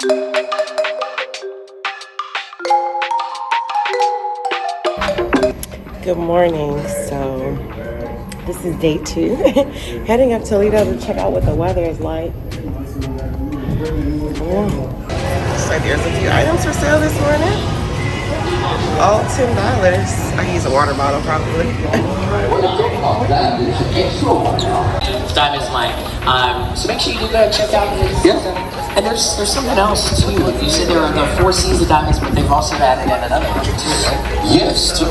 Good morning. So this is day 2. Heading up to Lido to check out what the weather is like. Looks like there's a few items for sale this morning. All $10. I use a water bottle probably. Diamond's mine. So make sure you do that. Check out his. Yeah. And there's something else too. You said there are the 4 C's of diamonds, but they've also added in another one too, right? Yes, to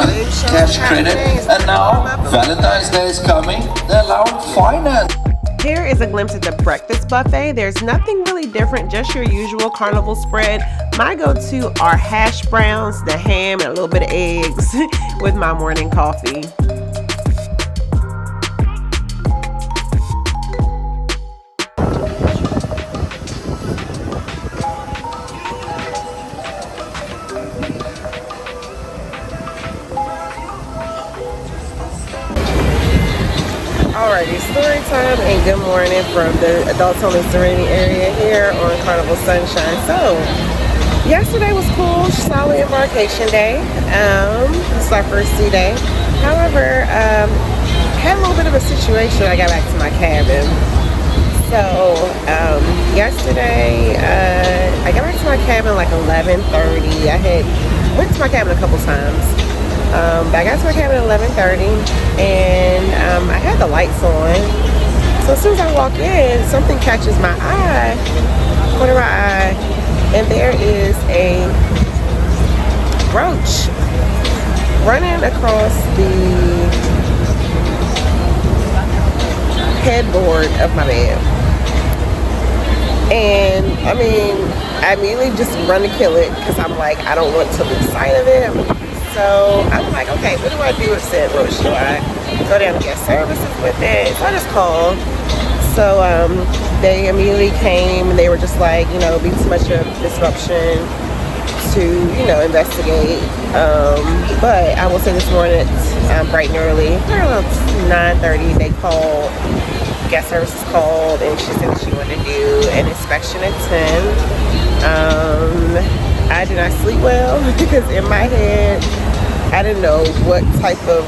cash credit. And now Valentine's Day is coming. They allow finance. Here is a glimpse at the breakfast buffet. There's nothing really different, just your usual carnival spread. My go-to are hash browns, the ham, and a little bit of eggs with my morning coffee. Alrighty, story time and good morning from the Adults Only Serenity area here on Carnival Sunshine. So, yesterday was cool, solid embarkation day. It's our first sea day. However, had a little bit of a situation when I got back to my cabin. So, yesterday, I got back to my cabin like 11:30. I went to my cabin a couple times. But I got to my cabin at 11:30 and I had the lights on. So as soon as I walk in, something catches my eye, corner of my eye, and there is a roach running across the headboard of my bed. And I mean, I immediately just run to kill it because I'm like, I don't want to lose sight of it. So I'm like, okay, what do I do with said roach? Do I go down to guest services with it? So I just called. So they immediately came and they were just like, you know, be too much of disruption to, you know, investigate. But I will say this morning, bright and early, around 9:30, they called, guest services called, and she said that she wanted to do an inspection at 10. I did not sleep well because in my head, I didn't know what type of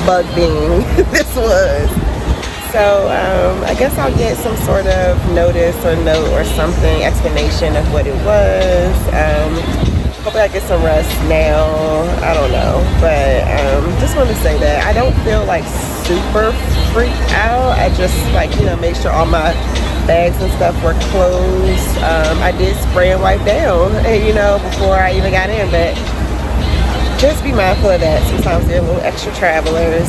bug being this was. So I guess I'll get some sort of notice or note or something, explanation of what it was. Hopefully I get some rest now. I don't know. But just wanted to say that I don't feel like super freaked out. I just like, you know, make sure all my bags and stuff were closed. I did spray and wipe down, you know, before I even got in, but just be mindful of that. Sometimes there are little extra travelers.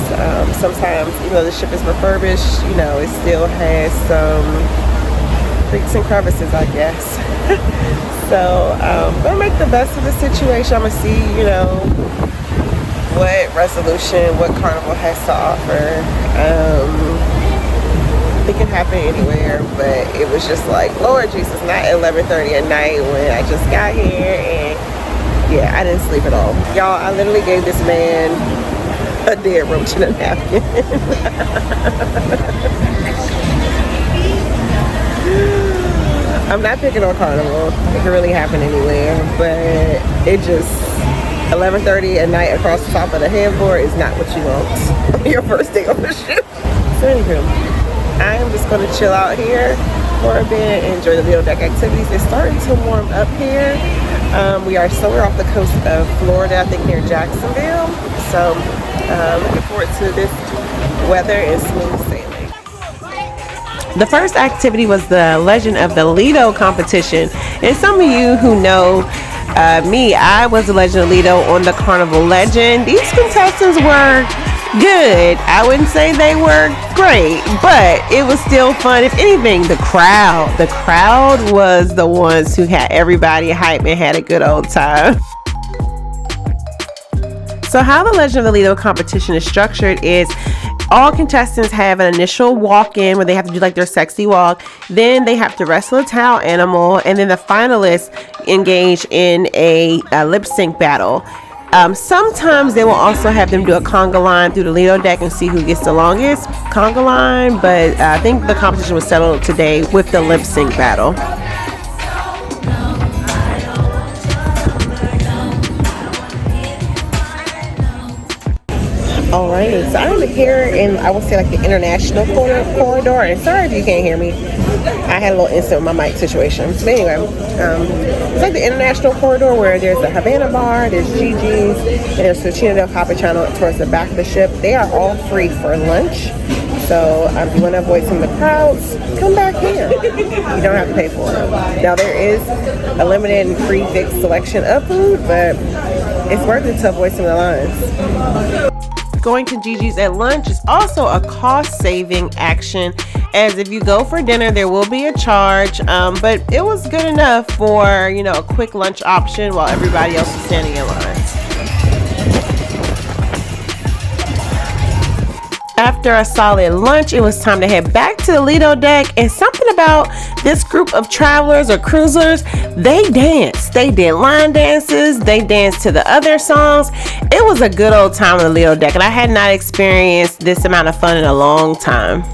Sometimes, you know, the ship is refurbished, you know, it still has some creaks and crevices, I guess. So, I'm gonna make the best of the situation. I'm gonna see, you know, what resolution, what Carnival has to offer. It can happen anywhere, but it was just like, Lord Jesus, not at 11:30 at night when I just got here, and yeah, I didn't sleep at all. Y'all, I literally gave this man a dead roach in a napkin. I'm not picking on Carnival. It can really happen anywhere, but it just, 11:30 at night across the top of the headboard is not what you want on your first day on the ship. So anywho, I am just going to chill out here for a bit and enjoy the Lido deck activities. It's starting to warm up here. We're off the coast of Florida, I think near Jacksonville. So looking forward to this weather and smooth sailing. The first activity was the Legend of the Lido competition. And some of you who know me, I was the Legend of Lido on the Carnival Legend. These contestants were good. I wouldn't say they were great, but it was still fun. If anything, the crowd was the ones who had everybody hype and had a good old time. So how the Legend of the Lido competition is structured is all contestants have an initial walk-in where they have to do like their sexy walk. Then they have to wrestle a towel animal, and then the finalists engage in a lip sync battle. Sometimes they will also have them do a conga line through the Lido deck and see who gets the longest conga line, but I think the competition was settled today with the lip sync battle. Alright, so I'm here in, I would say, like the international corridor. And sorry if you can't hear me. I had a little incident with my mic situation. But anyway, it's like the international corridor where there's the Havana bar, there's Gigi's, and there's Cucina del Cappuccino towards the back of the ship. They are all free for lunch. So if you want to avoid some of the crowds, come back here. You don't have to pay for it. Now there is a limited and prefix selection of food, but it's worth it to avoid some of the lines. Going to Gigi's at lunch is also a cost-saving action, as if you go for dinner there will be a charge, but it was good enough for, you know, a quick lunch option while everybody else is standing in line. After a solid lunch, it was time to head back to the Lido deck, and something about this group of travelers or cruisers, they danced. They did line dances, they danced to the other songs. It was a good old time on the Lido deck, and I had not experienced this amount of fun in a long time.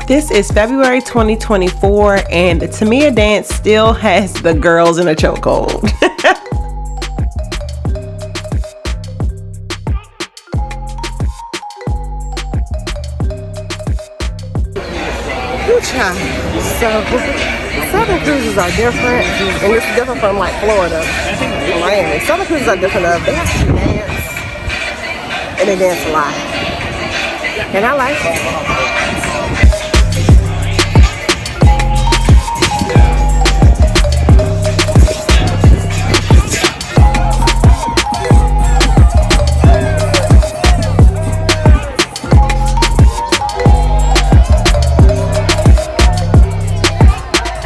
This is February 2024, and the Tamiya dance still has the girls in a chokehold. So, Southern cruises are different, and this is different from like Florida, Miami. Southern cruises are different. They actually dance, and they dance a lot, and I like it.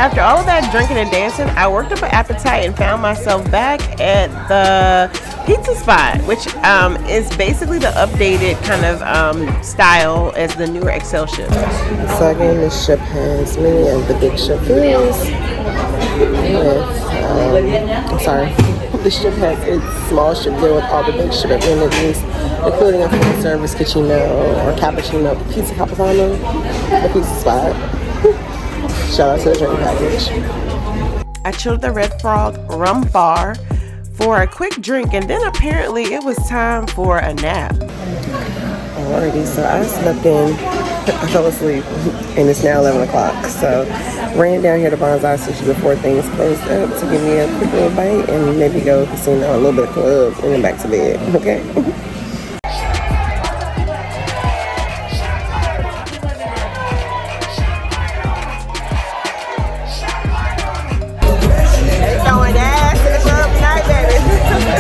After all of that drinking and dancing, I worked up an appetite and found myself back at the pizza spot, which is basically the updated kind of style as the newer Excel ship. So again, this ship has many of the big ship foods. This ship has its small ship deal with all the big ship amenities, including a full service cucino or cappuccino, pizza cappuccino, the pizza spot. Shout out to the drink package. I chilled the Red Frog rum bar for a quick drink, and then apparently it was time for a nap. Alrighty, so I slept in, I fell asleep, and it's now 11 o'clock. So ran down here to Bonsai Sushi before things closed up to give me a quick little bite and maybe go to casino, a little bit of club, and then back to bed, okay?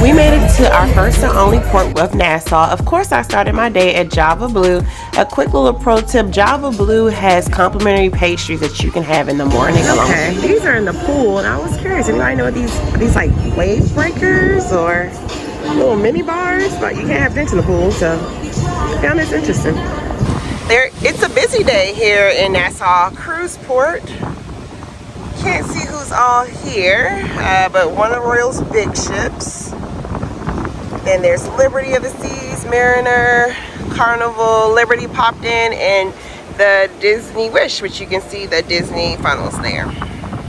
We made it to our first and only port of Nassau. Of course, I started my day at Java Blue. A quick little pro tip, Java Blue has complimentary pastries that you can have in the morning. Okay, these are in the pool, and I was curious, anybody know what these like wave breakers or little mini bars? But you can't have drinks in the pool, so I found this interesting. It's a busy day here in Nassau Cruise Port. Can't see who's all here, but one of Royal's big ships. Then there's Liberty of the Seas, Mariner, Carnival, Liberty popped in, and the Disney Wish, which you can see the Disney funnels there.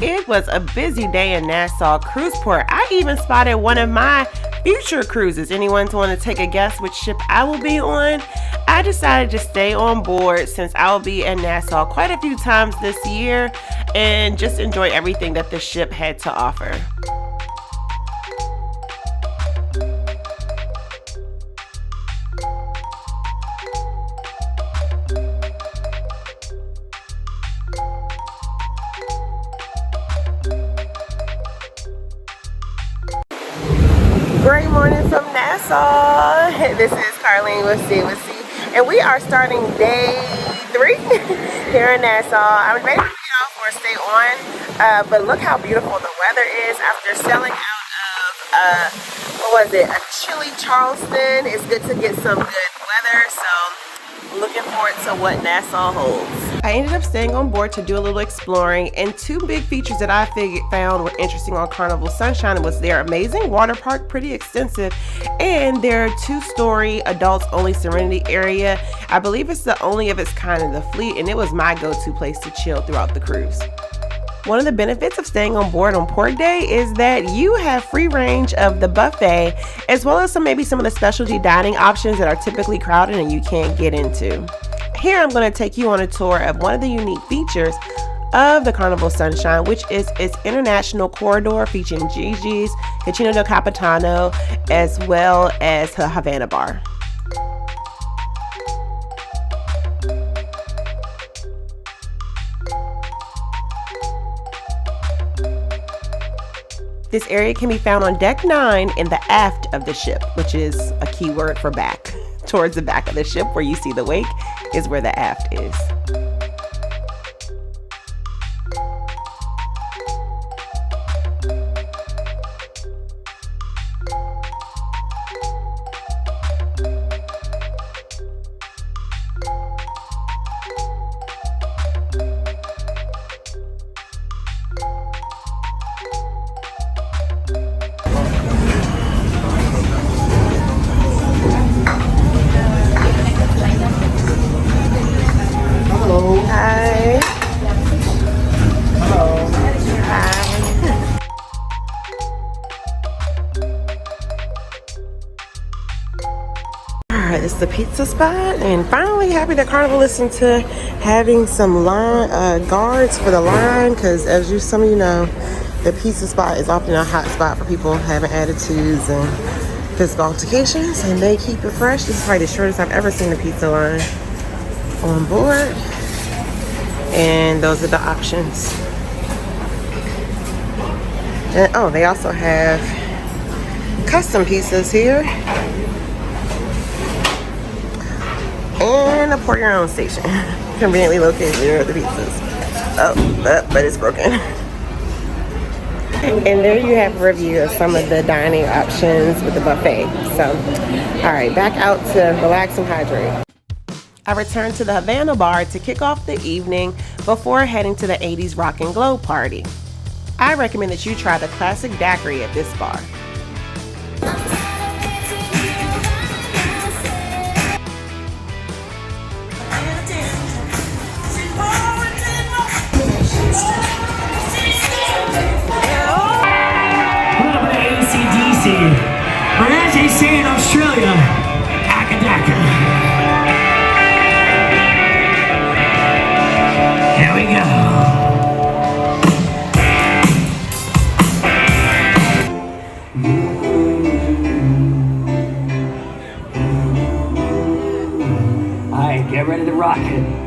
It was a busy day in Nassau Cruise Port. I even spotted one of my future cruises. Anyone want to take a guess which ship I will be on? I decided to stay on board since I will be in Nassau quite a few times this year and just enjoy everything that the ship had to offer. Great morning from Nassau. This is Carlene with C, and we are starting day 3 here in Nassau. I'm ready to get off or stay on, but look how beautiful the weather is after sailing out of, a chilly Charleston. It's good to get some good weather, so looking forward to what Nassau holds. I ended up staying on board to do a little exploring, and two big features that I found were interesting on Carnival Sunshine was their amazing water park, pretty extensive, and their 2-story adults only serenity area. I believe it's the only of its kind in the fleet, and it was my go-to place to chill throughout the cruise. One of the benefits of staying on board on port day is that you have free range of the buffet, as well as maybe some of the specialty dining options that are typically crowded and you can't get into. Here I'm going to take you on a tour of one of the unique features of the Carnival Sunshine, which is its international corridor featuring Gigi's, Cucina del Capitano, as well as the Havana Bar. This area can be found on deck 9 in the aft of the ship, which is a key word for back. Towards the back of the ship where you see the wake is where the aft is. It's the pizza spot, and finally happy that Carnival listened to having some line guards for the line, because as some of you know, the pizza spot is often a hot spot for people having attitudes and physical altercations, and they keep it fresh. This is probably the shortest I've ever seen a pizza line on board, and those are the options. And oh, they also have custom pizzas here. And a pour your own station, conveniently located near the pizzas. Oh, but it's broken. And there you have a review of some of the dining options with the buffet. So, all right, back out to relax and hydrate. I returned to the Havana Bar to kick off the evening before heading to the 80s Rock and Glow party. I recommend that you try the classic daiquiri at this bar. Or as they say in Australia, Akadaka. Here we go. Alright, get ready to rock it.